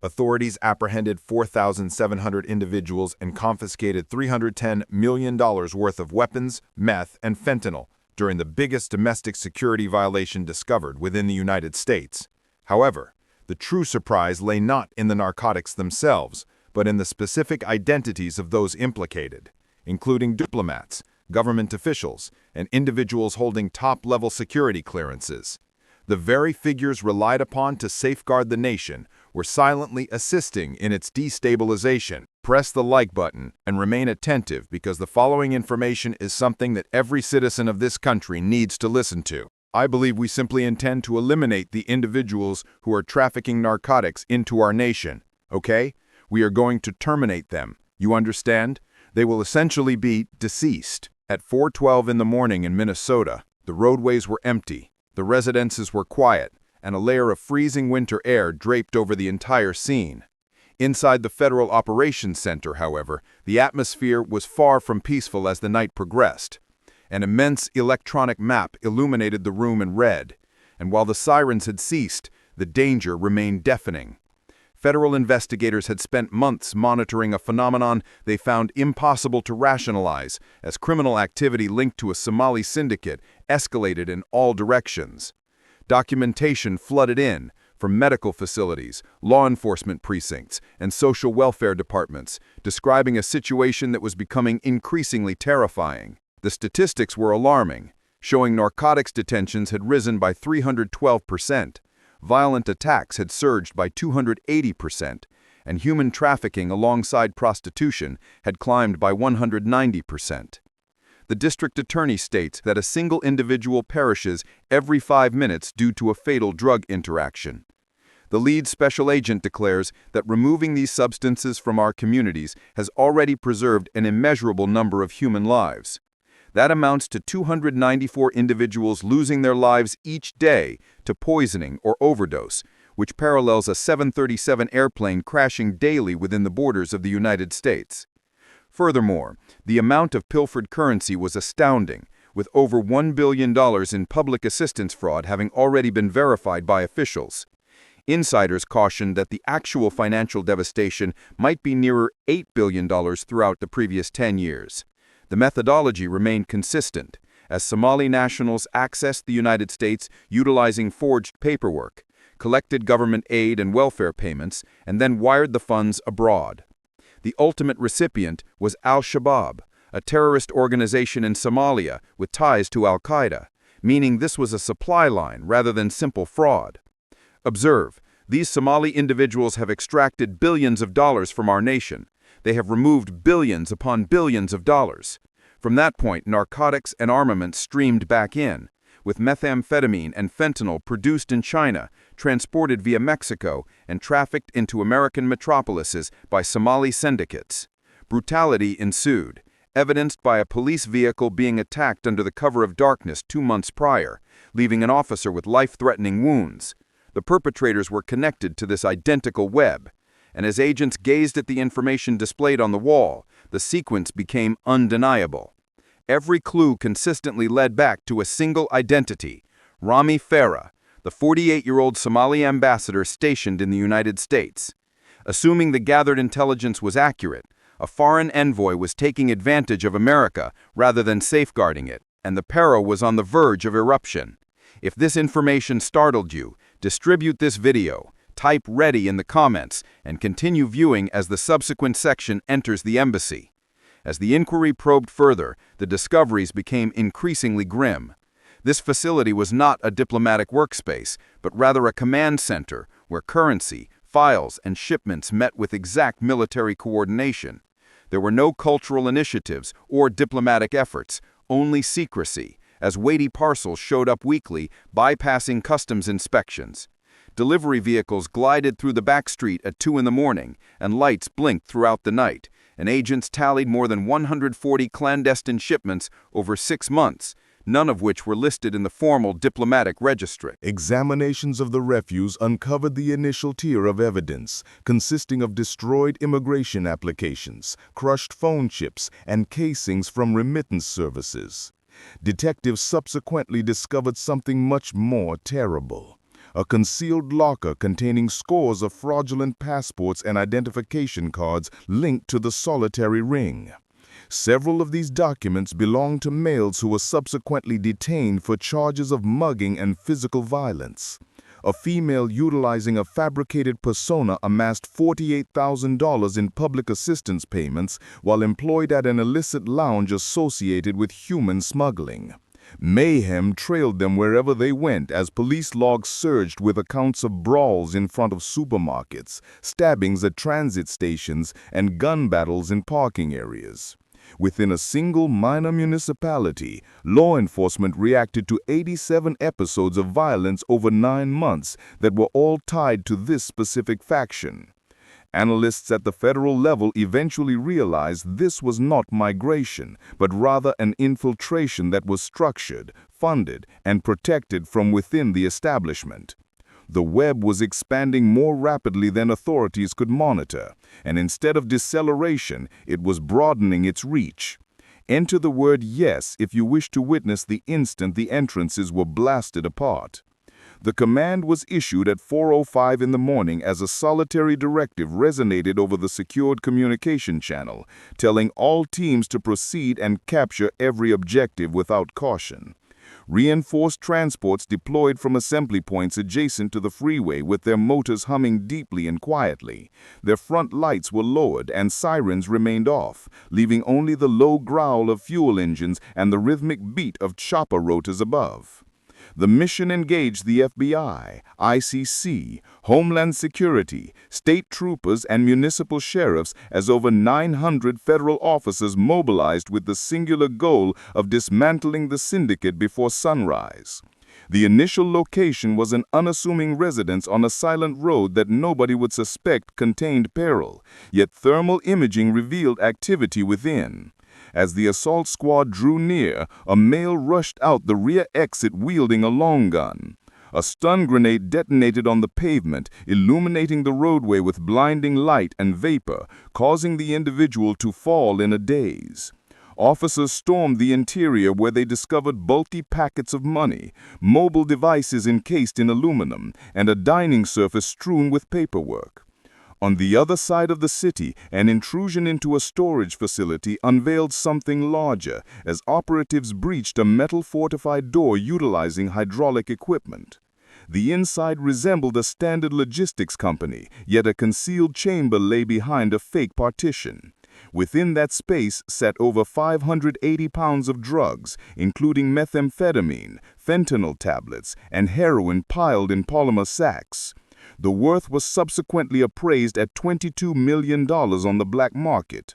Authorities apprehended 4,700 individuals and confiscated $310 million worth of weapons, meth, and fentanyl during the biggest domestic security violation discovered within the United States. However, the true surprise lay not in the narcotics themselves, but in the specific identities of those implicated, including diplomats, government officials, and individuals holding top-level security clearances. The very figures relied upon to safeguard the nation were silently assisting in its destabilization. Press the like button and remain attentive because the following information is something that every citizen of this country needs to listen to. I believe we simply intend to eliminate the individuals who are trafficking narcotics into our nation, okay? We are going to terminate them. You understand? They will essentially be deceased. At 4:12 in the morning in Minnesota, the roadways were empty, the residences were quiet, and a layer of freezing winter air draped over the entire scene. Inside the Federal Operations Center, however, the atmosphere was far from peaceful as the night progressed. An immense electronic map illuminated the room in red, and while the sirens had ceased, the danger remained deafening. Federal investigators had spent months monitoring a phenomenon they found impossible to rationalize, as criminal activity linked to a Somali syndicate escalated in all directions. Documentation flooded in from medical facilities, law enforcement precincts, and social welfare departments, describing a situation that was becoming increasingly terrifying. The statistics were alarming, showing narcotics detentions had risen by 312%, violent attacks had surged by 280%, and human trafficking alongside prostitution had climbed by 190%. The district attorney states that a single individual perishes every 5 minutes due to a fatal drug interaction. The lead special agent declares that removing these substances from our communities has already preserved an immeasurable number of human lives. That amounts to 294 individuals losing their lives each day to poisoning or overdose, which parallels a 737 airplane crashing daily within the borders of the United States. Furthermore, the amount of pilfered currency was astounding, with over $1 billion in public assistance fraud having already been verified by officials. Insiders cautioned that the actual financial devastation might be nearer $8 billion throughout the previous 10 years. The methodology remained consistent, as Somali nationals accessed the United States utilizing forged paperwork, collected government aid and welfare payments, and then wired the funds abroad. The ultimate recipient was Al-Shabaab, a terrorist organization in Somalia with ties to Al-Qaeda, meaning this was a supply line rather than simple fraud. Observe, these Somali individuals have extracted billions of dollars from our nation. They have removed billions upon billions of dollars. From that point, narcotics and armaments streamed back in, with methamphetamine and fentanyl produced in China, transported via Mexico, and trafficked into American metropolises by Somali syndicates. Brutality ensued, evidenced by a police vehicle being attacked under the cover of darkness 2 months prior, leaving an officer with life-threatening wounds. The perpetrators were connected to this identical web, and as agents gazed at the information displayed on the wall, the sequence became undeniable. Every clue consistently led back to a single identity, Rami Farah, the 48-year-old Somali ambassador stationed in the United States. Assuming the gathered intelligence was accurate, a foreign envoy was taking advantage of America rather than safeguarding it, and the peril was on the verge of eruption. If this information startled you, distribute this video, type "ready" in the comments, and continue viewing as the subsequent section enters the embassy. As the inquiry probed further, the discoveries became increasingly grim. This facility was not a diplomatic workspace, but rather a command center where currency, files, and shipments met with exact military coordination. There were no cultural initiatives or diplomatic efforts, only secrecy, as weighty parcels showed up weekly, bypassing customs inspections. Delivery vehicles glided through the back street at 2 in the morning, and lights blinked throughout the night, and agents tallied more than 140 clandestine shipments over 6 months, none of which were listed in the formal diplomatic registry. Examinations of the refuse uncovered the initial tier of evidence, consisting of destroyed immigration applications, crushed phone chips, and casings from remittance services. Detectives subsequently discovered something much more terrible. a concealed locker containing scores of fraudulent passports and identification cards linked to the solitary ring. Several of these documents belonged to males who were subsequently detained for charges of mugging and physical violence. A female utilizing a fabricated persona amassed $48,000 in public assistance payments while employed at an illicit lounge associated with human smuggling. Mayhem trailed them wherever they went as police logs surged with accounts of brawls in front of supermarkets, stabbings at transit stations, and gun battles in parking areas. Within a single minor municipality, law enforcement reacted to 87 episodes of violence over 9 months that were all tied to this specific faction. Analysts at the federal level eventually realized this was not migration, but rather an infiltration that was structured, funded, and protected from within the establishment. The web was expanding more rapidly than authorities could monitor, and instead of deceleration, it was broadening its reach. Enter the word yes if you wish to witness the instant the entrances were blasted apart. The command was issued at 4:05 in the morning as a solitary directive resonated over the secured communication channel, telling all teams to proceed and capture every objective without caution. Reinforced transports deployed from assembly points adjacent to the freeway with their motors humming deeply and quietly. Their front lights were lowered and sirens remained off, leaving only the low growl of fuel engines and the rhythmic beat of chopper rotors above. The mission engaged the FBI, ICC, Homeland Security, state troopers, and municipal sheriffs as over 900 federal officers mobilized with the singular goal of dismantling the syndicate before sunrise. The initial location was an unassuming residence on a silent road that nobody would suspect contained peril, yet thermal imaging revealed activity within. As the assault squad drew near, a male rushed out the rear exit wielding a long gun. A stun grenade detonated on the pavement, illuminating the roadway with blinding light and vapor, causing the individual to fall in a daze. Officers stormed the interior where they discovered bulky packets of money, mobile devices encased in aluminum, and a dining surface strewn with paperwork. On the other side of the city, an intrusion into a storage facility unveiled something larger as operatives breached a metal-fortified door utilizing hydraulic equipment. The inside resembled a standard logistics company, yet a concealed chamber lay behind a fake partition. Within that space sat over 580 pounds of drugs, including methamphetamine, fentanyl tablets, and heroin piled in polymer sacks. The worth was subsequently appraised at $22 million on the black market.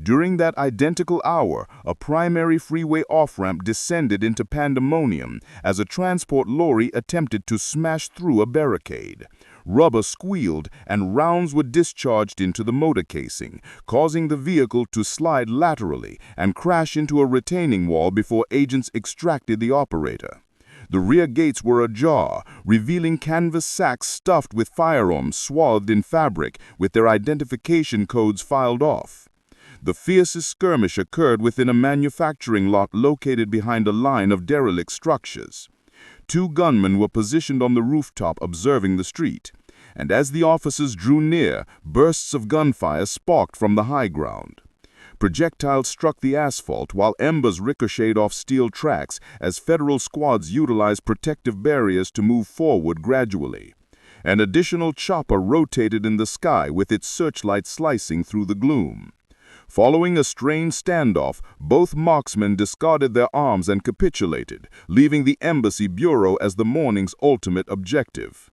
During that identical hour, a primary freeway off-ramp descended into pandemonium as a transport lorry attempted to smash through a barricade. Rubber squealed and rounds were discharged into the motor casing, causing the vehicle to slide laterally and crash into a retaining wall before agents extracted the operator. The rear gates were ajar, revealing canvas sacks stuffed with firearms swathed in fabric with their identification codes filed off. The fiercest skirmish occurred within a manufacturing lot located behind a line of derelict structures. 2 gunmen were positioned on the rooftop observing the street, and as the officers drew near, bursts of gunfire sparked from the high ground. Projectiles struck the asphalt while embers ricocheted off steel tracks as federal squads utilized protective barriers to move forward gradually. An additional chopper rotated in the sky with its searchlight slicing through the gloom. Following a strained standoff, both marksmen discarded their arms and capitulated, leaving the embassy bureau as the morning's ultimate objective.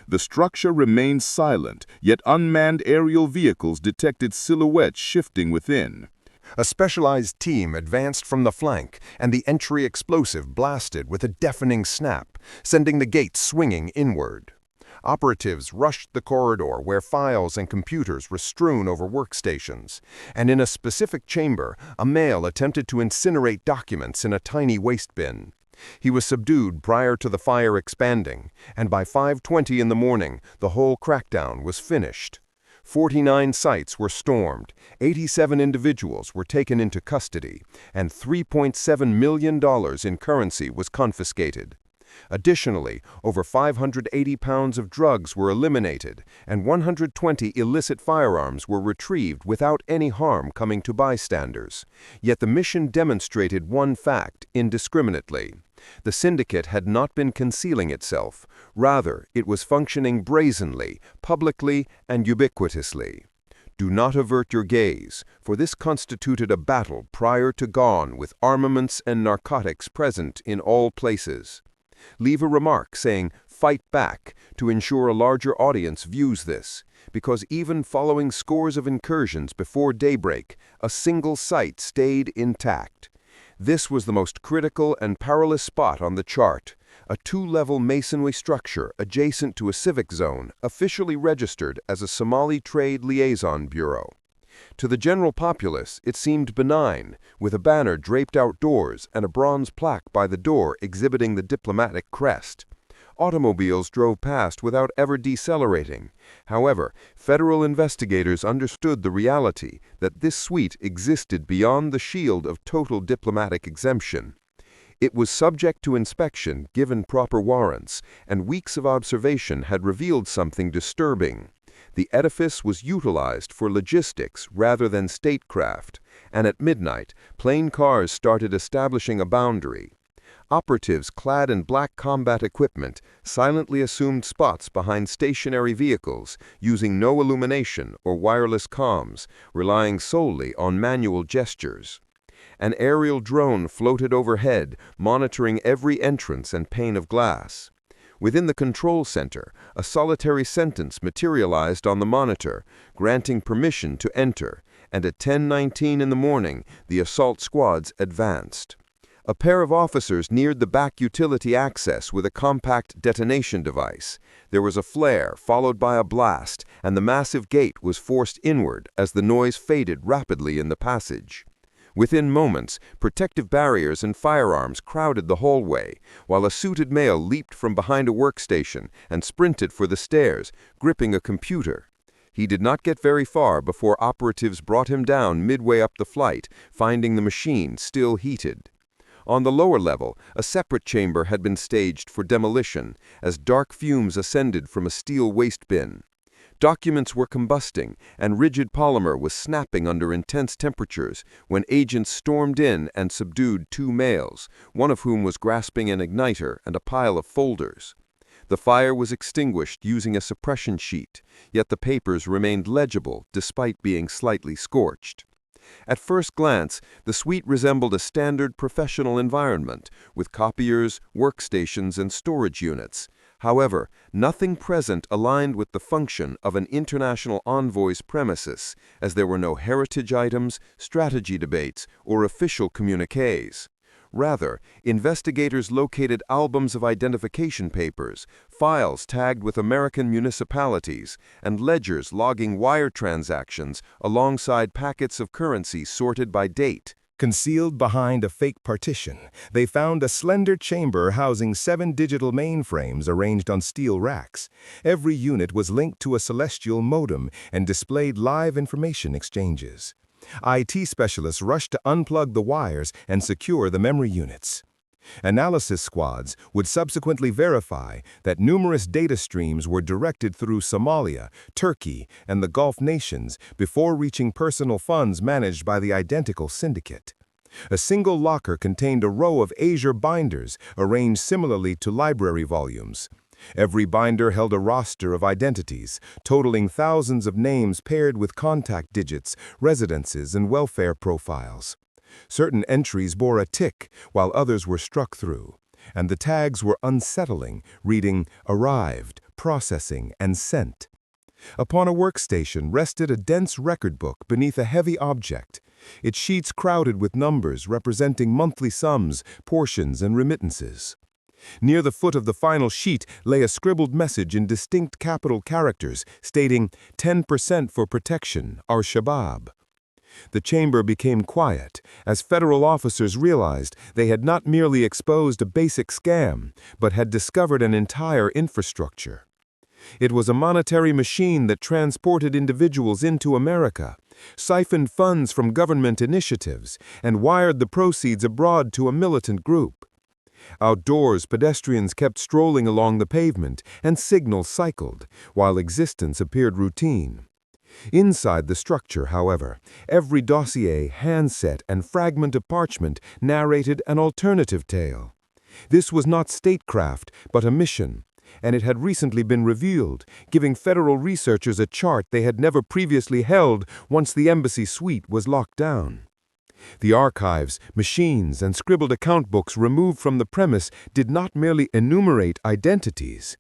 The structure remained silent, yet unmanned aerial vehicles detected silhouettes shifting within. A specialized team advanced from the flank, and the entry explosive blasted with a deafening snap, sending the gates swinging inward. Operatives rushed the corridor where files and computers were strewn over workstations, and in a specific chamber, a male attempted to incinerate documents in a tiny waste bin. He was subdued prior to the fire expanding, and by 5:20 in the morning, the whole crackdown was finished. 49 sites were stormed, 87 individuals were taken into custody, and $3.7 million in currency was confiscated. Additionally, over 580 pounds of drugs were eliminated, and 120 illicit firearms were retrieved without any harm coming to bystanders. Yet the mission demonstrated one fact indiscriminately. The syndicate had not been concealing itself. Rather, it was functioning brazenly, publicly, and ubiquitously. Do not avert your gaze, for this constituted a battle prior to dawn with armaments and narcotics present in all places. Leave a remark saying, "Fight back," to ensure a larger audience views this, because even following scores of incursions before daybreak, a single site stayed intact. This was the most critical and perilous spot on the chart, a two-level masonry structure adjacent to a civic zone, officially registered as a Somali Trade Liaison Bureau. To the general populace, it seemed benign, with a banner draped outdoors and a bronze plaque by the door exhibiting the diplomatic crest. Automobiles drove past without ever decelerating. However, federal investigators understood the reality that this suite existed beyond the shield of total diplomatic exemption. It was subject to inspection given proper warrants, and weeks of observation had revealed something disturbing. The edifice was utilized for logistics rather than statecraft, and at midnight, plane cars started establishing a boundary. Operatives clad in black combat equipment silently assumed spots behind stationary vehicles, using no illumination or wireless comms, relying solely on manual gestures. An aerial drone floated overhead, monitoring every entrance and pane of glass. Within the control center, a solitary sentence materialized on the monitor, granting permission to enter, and at 10:19 in the morning, the assault squads advanced. A pair of officers neared the back utility access with a compact detonation device. There was a flare, followed by a blast, and the massive gate was forced inward as the noise faded rapidly in the passage. Within moments, protective barriers and firearms crowded the hallway, while a suited male leaped from behind a workstation and sprinted for the stairs, gripping a computer. He did not get very far before operatives brought him down midway up the flight, finding the machine still heated. On the lower level, a separate chamber had been staged for demolition, as dark fumes ascended from a steel waste bin. Documents were combusting, and rigid polymer was snapping under intense temperatures when agents stormed in and subdued two males, one of whom was grasping an igniter and a pile of folders. The fire was extinguished using a suppression sheet, yet the papers remained legible despite being slightly scorched. At first glance, the suite resembled a standard professional environment, with copiers, workstations, and storage units. However, nothing present aligned with the function of an international envoy's premises, as there were no heritage items, strategy debates, or official communiques. Rather, investigators located albums of identification papers, files tagged with American municipalities, and ledgers logging wire transactions alongside packets of currency sorted by date. Concealed behind a fake partition, they found a slender chamber housing 7 digital mainframes arranged on steel racks. Every unit was linked to a celestial modem and displayed live information exchanges. IT specialists rushed to unplug the wires and secure the memory units. Analysis squads would subsequently verify that numerous data streams were directed through Somalia, Turkey, and the Gulf nations before reaching personal funds managed by the identical syndicate. A single locker contained a row of Azure binders arranged similarly to library volumes. Every binder held a roster of identities, totaling thousands of names paired with contact digits, residences, and welfare profiles. Certain entries bore a tick, while others were struck through, and the tags were unsettling, reading "Arrived," "Processing," and "Sent." Upon a workstation rested a dense record book beneath a heavy object, its sheets crowded with numbers representing monthly sums, portions, and remittances. Near the foot of the final sheet lay a scribbled message in distinct capital characters stating 10% for protection, Al-Shabaab. The chamber became quiet as federal officers realized they had not merely exposed a basic scam, but had discovered an entire infrastructure. It was a monetary machine that transported individuals into America, siphoned funds from government initiatives, and wired the proceeds abroad to a militant group. Outdoors, pedestrians kept strolling along the pavement, and signals cycled, while existence appeared routine. Inside the structure, however, every dossier, handset, and fragment of parchment narrated an alternative tale. This was not statecraft, but a mission, and it had recently been revealed, giving federal researchers a chart they had never previously held once the embassy suite was locked down. The archives, machines, and scribbled account books removed from the premise did not merely enumerate identities.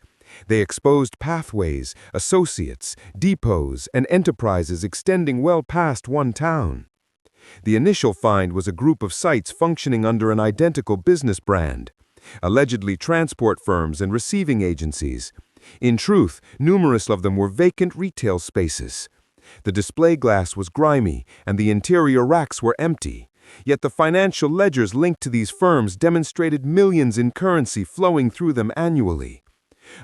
They exposed pathways, associates, depots, and enterprises extending well past one town. The initial find was a group of sites functioning under an identical business brand, allegedly transport firms and receiving agencies. In truth, numerous of them were vacant retail spaces. The display glass was grimy, and the interior racks were empty. Yet the financial ledgers linked to these firms demonstrated millions in currency flowing through them annually.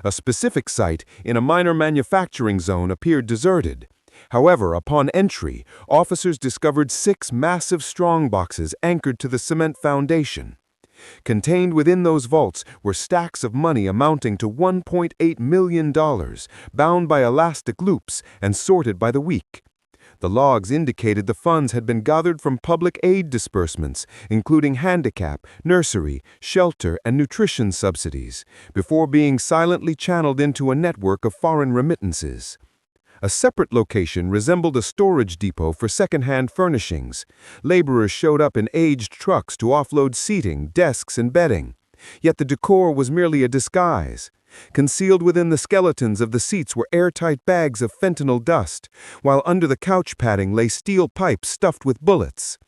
A specific site in a minor manufacturing zone appeared deserted. However, upon entry, officers discovered 6 massive strongboxes anchored to the cement foundation. Contained within those vaults were stacks of money amounting to $1.8 million, bound by elastic loops and sorted by the week. The logs indicated the funds had been gathered from public aid disbursements, including handicap, nursery, shelter, and nutrition subsidies, before being silently channeled into a network of foreign remittances. A separate location resembled a storage depot for second-hand furnishings. Laborers showed up in aged trucks to offload seating, desks, and bedding. Yet the decor was merely a disguise. Concealed within the skeletons of the seats were airtight bags of fentanyl dust, while under the couch padding lay steel pipes stuffed with bullets.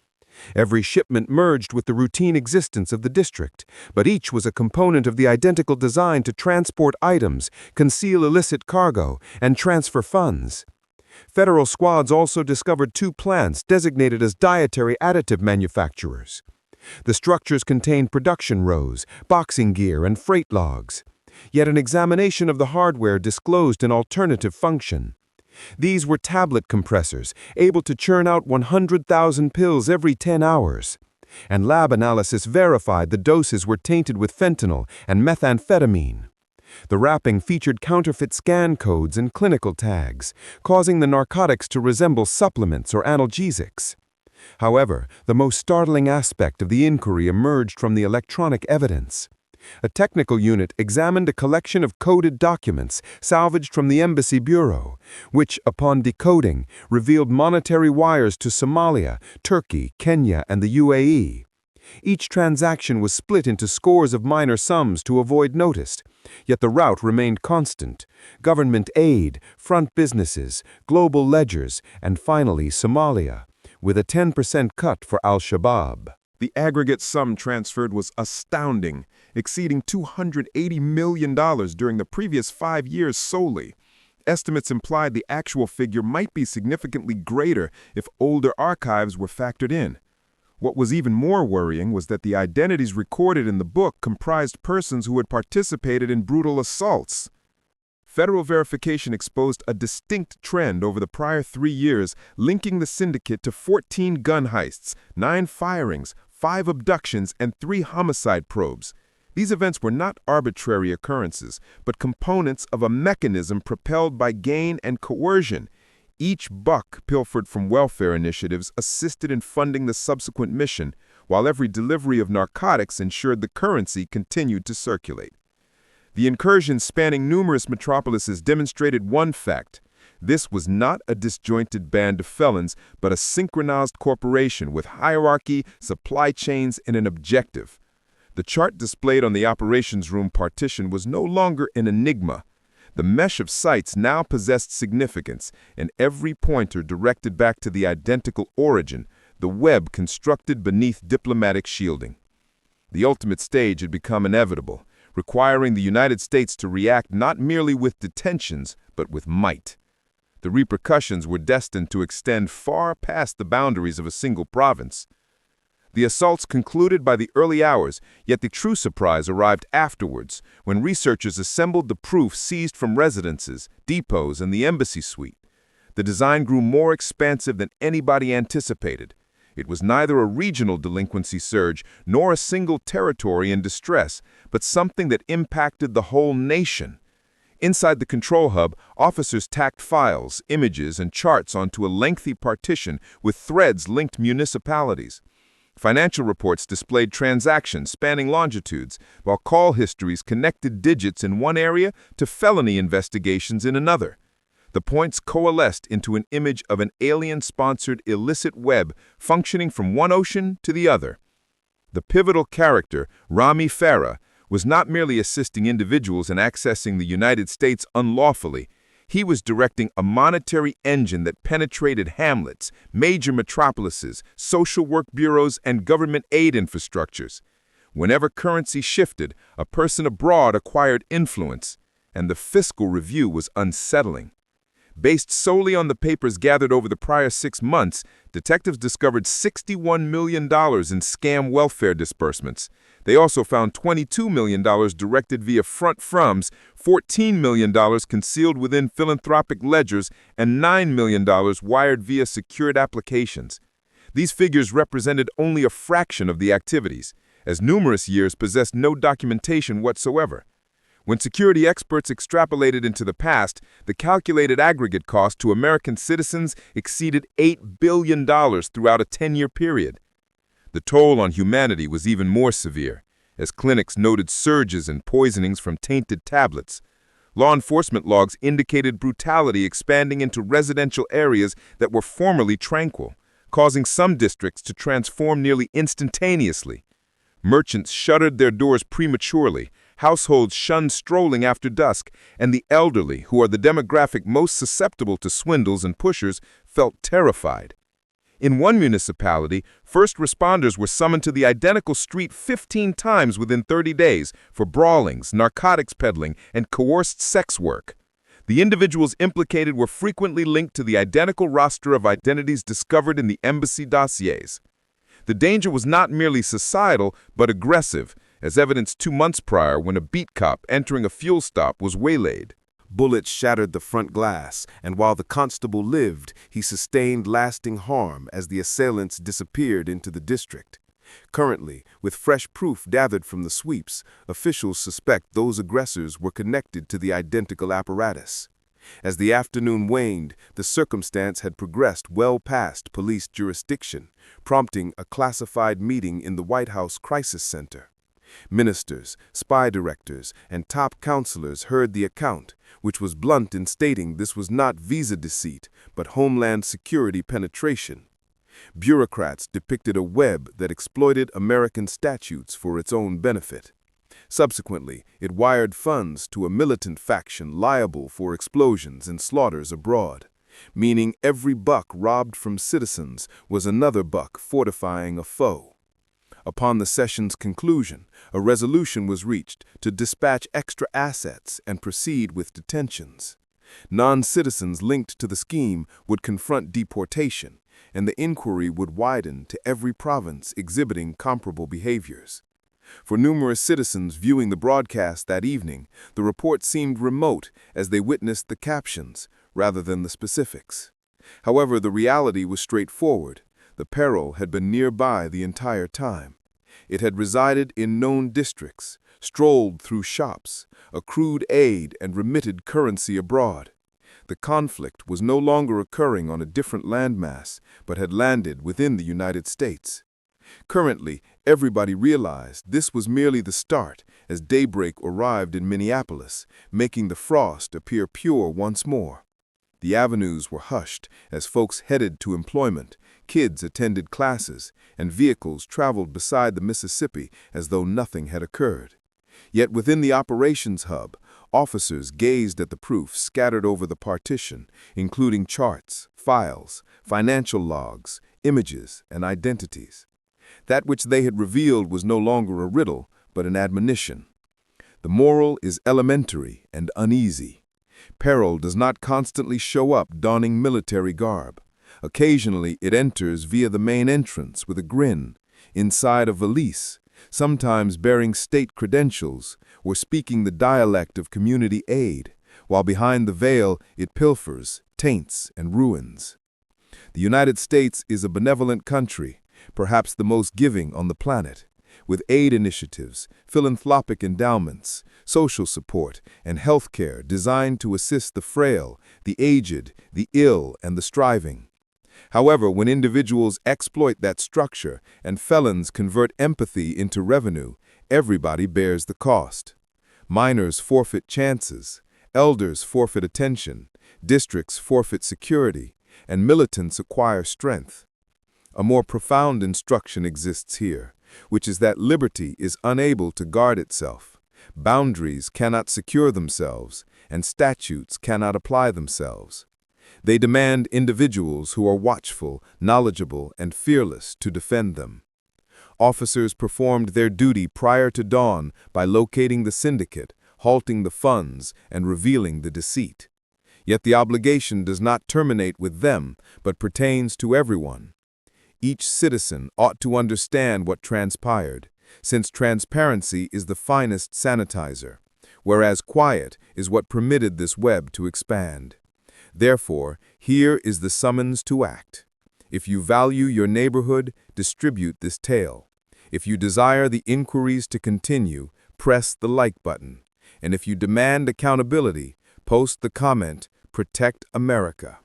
Every shipment merged with the routine existence of the district, but each was a component of the identical design to transport items, conceal illicit cargo, and transfer funds. Federal squads also discovered 2 plants designated as dietary additive manufacturers. The structures contained production rows, boxing gear, and freight logs. Yet an examination of the hardware disclosed an alternative function. These were tablet compressors, able to churn out 100,000 pills every 10 hours. And lab analysis verified the doses were tainted with fentanyl and methamphetamine. The wrapping featured counterfeit scan codes and clinical tags, causing the narcotics to resemble supplements or analgesics. However, the most startling aspect of the inquiry emerged from the electronic evidence. A technical unit examined a collection of coded documents salvaged from the Embassy Bureau, which, upon decoding, revealed monetary wires to Somalia, Turkey, Kenya, and the UAE. Each transaction was split into scores of minor sums to avoid notice, yet the route remained constant: government aid, front businesses, global ledgers, and finally Somalia, with a 10% cut for Al-Shabaab. The aggregate sum transferred was astounding, exceeding $280 million during the previous 5 years solely. Estimates implied the actual figure might be significantly greater if older archives were factored in. What was even more worrying was that the identities recorded in the book comprised persons who had participated in brutal assaults. Federal verification exposed a distinct trend over the prior 3 years, linking the syndicate to 14 gun heists, 9 firings, 5 abductions, and 3 homicide probes. These events were not arbitrary occurrences, but components of a mechanism propelled by gain and coercion. Each buck pilfered from welfare initiatives assisted in funding the subsequent mission, while every delivery of narcotics ensured the currency continued to circulate. The incursions spanning numerous metropolises demonstrated one fact: this was not a disjointed band of felons, but a synchronized corporation with hierarchy, supply chains, and an objective. The chart displayed on the operations room partition was no longer an enigma. The mesh of sites now possessed significance, and every pointer directed back to the identical origin, the web constructed beneath diplomatic shielding. The ultimate stage had become inevitable, requiring the United States to react not merely with detentions, but with might. The repercussions were destined to extend far past the boundaries of a single province. The assaults concluded by the early hours, yet the true surprise arrived afterwards, when researchers assembled the proof seized from residences, depots, and the embassy suite. The design grew more expansive than anybody anticipated. It was neither a regional delinquency surge nor a single territory in distress, but something that impacted the whole nation. Inside the control hub, officers tacked files, images, and charts onto a lengthy partition with threads linked municipalities. Financial reports displayed transactions spanning longitudes, while call histories connected digits in one area to felony investigations in another. The points coalesced into an image of an alien-sponsored illicit web functioning from one ocean to the other. The pivotal character, Rami Farah, was not merely assisting individuals in accessing the United States unlawfully. He was directing a monetary engine that penetrated hamlets, major metropolises, social work bureaus, and government aid infrastructures. Whenever currency shifted, a person abroad acquired influence, and the fiscal review was unsettling. Based solely on the papers gathered over the prior 6 months, detectives discovered $61 million in scam welfare disbursements. They also found $22 million directed via front froms, $14 million concealed within philanthropic ledgers, and $9 million wired via secured applications. These figures represented only a fraction of the activities, as numerous years possessed no documentation whatsoever. When security experts extrapolated into the past, the calculated aggregate cost to American citizens exceeded $8 billion throughout a 10-year period. The toll on humanity was even more severe, as clinics noted surges in poisonings from tainted tablets. Law enforcement logs indicated brutality expanding into residential areas that were formerly tranquil, causing some districts to transform nearly instantaneously. Merchants shuttered their doors prematurely, households shunned strolling after dusk, and the elderly, who are the demographic most susceptible to swindles and pushers, felt terrified. In one municipality, first responders were summoned to the identical street 15 times within 30 days for brawlings, narcotics peddling, and coerced sex work. The individuals implicated were frequently linked to the identical roster of identities discovered in the embassy dossiers. The danger was not merely societal, but aggressive, as evidenced 2 months prior when a beat cop entering a fuel stop was waylaid. Bullets shattered the front glass, and while the constable lived, he sustained lasting harm as the assailants disappeared into the district. Currently, with fresh proof gathered from the sweeps, officials suspect those aggressors were connected to the identical apparatus. As the afternoon waned, the circumstance had progressed well past police jurisdiction, prompting a classified meeting in the White House Crisis Center. Ministers, spy directors, and top counselors heard the account, which was blunt in stating this was not visa deceit, but homeland security penetration. Bureaucrats depicted a web that exploited American statutes for its own benefit. Subsequently, it wired funds to a militant faction liable for explosions and slaughters abroad, meaning every buck robbed from citizens was another buck fortifying a foe. Upon the session's conclusion, a resolution was reached to dispatch extra assets and proceed with detentions. Non-citizens linked to the scheme would confront deportation, and the inquiry would widen to every province exhibiting comparable behaviors. For numerous citizens viewing the broadcast that evening, the report seemed remote as they witnessed the captions rather than the specifics. However, the reality was straightforward. The peril had been nearby the entire time. It had resided in known districts, strolled through shops, accrued aid, and remitted currency abroad. The conflict was no longer occurring on a different landmass, but had landed within the United States. Currently, everybody realized this was merely the start as daybreak arrived in Minneapolis, making the frost appear pure once more. The avenues were hushed as folks headed to employment, kids attended classes, and vehicles traveled beside the Mississippi as though nothing had occurred. Yet within the operations hub, officers gazed at the proof scattered over the partition, including charts, files, financial logs, images, and identities. That which they had revealed was no longer a riddle, but an admonition. The moral is elementary and uneasy. Peril does not constantly show up donning military garb. Occasionally, it enters via the main entrance with a grin, inside a valise, sometimes bearing state credentials or speaking the dialect of community aid, while behind the veil it pilfers, taints, and ruins. The United States is a benevolent country, perhaps the most giving on the planet, with aid initiatives, philanthropic endowments, social support, and healthcare designed to assist the frail, the aged, the ill, and the striving. However, when individuals exploit that structure and felons convert empathy into revenue, everybody bears the cost. Minors forfeit chances, elders forfeit attention, districts forfeit security, and militants acquire strength. A more profound instruction exists here, which is that liberty is unable to guard itself, boundaries cannot secure themselves, and statutes cannot apply themselves. They demand individuals who are watchful, knowledgeable, and fearless to defend them. Officers performed their duty prior to dawn by locating the syndicate, halting the funds, and revealing the deceit. Yet the obligation does not terminate with them, but pertains to everyone. Each citizen ought to understand what transpired, since transparency is the finest sanitizer, whereas quiet is what permitted this web to expand. Therefore, here is the summons to act. If you value your neighborhood, distribute this tale. If you desire the inquiries to continue, press the like button. And if you demand accountability, post the comment, "Protect America."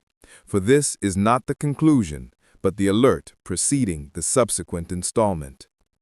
For this is not the conclusion, but the alert preceding the subsequent installment.